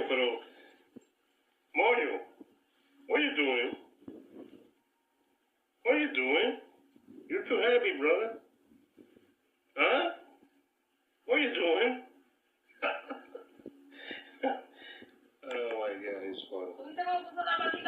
pero Mario, what are you doing? What are you doing? You're too happy, brother. Huh? What are you doing? Oh my God, he's funny.